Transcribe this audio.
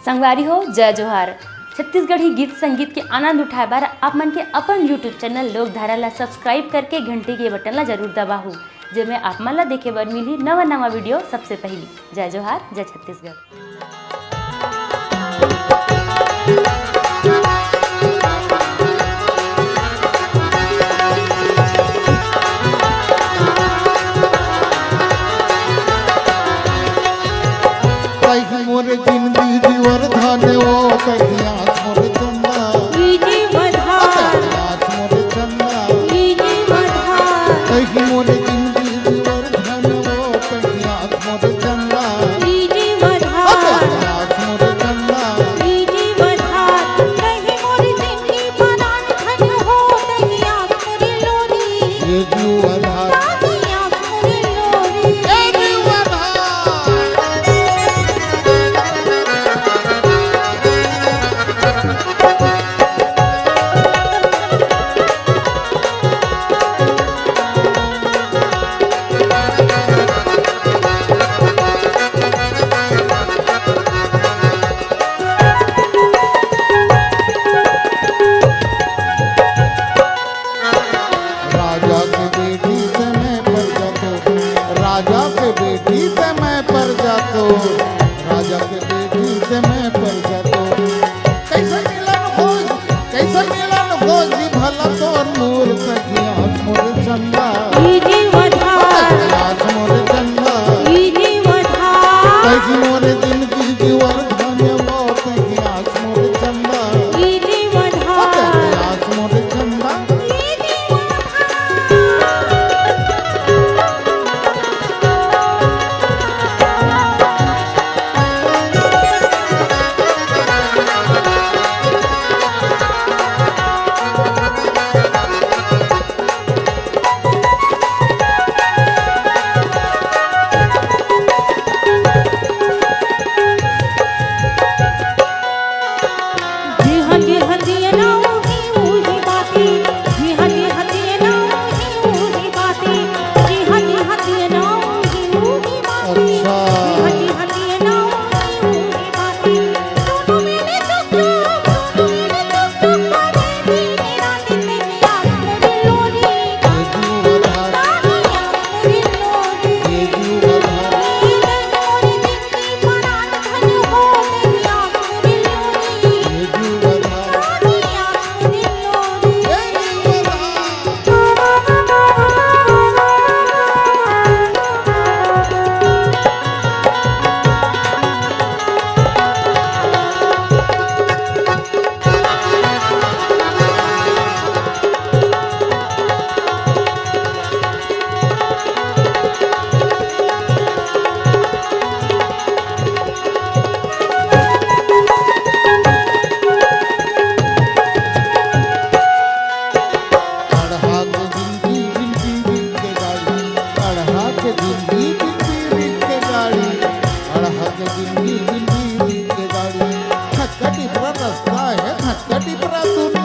संगवारी हो जय जोहार। छत्तीसगढ़ी गीत संगीत के आनंद उठाए बार आप मन के अपन यूट्यूब चैनल लोकधारा ला सब्सक्राइब करके घंटी के बटन ला जरूर दबाहू, जेमे आप मन ला देखे बर मिली नवा नवा वीडियो सबसे पहली। जय जोहार, जय छत्तीसगढ़। मोर जिंदगी जीवर धान वो कहिया मोर चंदा लीजी बधार मोर चंदा लीजी बधार कहि मोर जिंदगी जीवर धान वो कहिया मोर चंदा लीजी बधार मोर चंदा लीजी बधार कहीं मोर जिंदगी बनान धन हो कहिया मोर लोरी ये जीवन कहिया मोर लोरी राजा के बेटी से मैं पर जातो राजा के बेटी से मैं पर जातो कैसे मिलन हो जी भला तोर मोर कहिया मोर चंदा लीजी बधार मोर चंदा लीजी बधार कहि मोर जिंदगी जीवन धन्य वो कहिया मोर चंदा लीजी बधार मोर चंदा रास्ता है खटखटी पर तू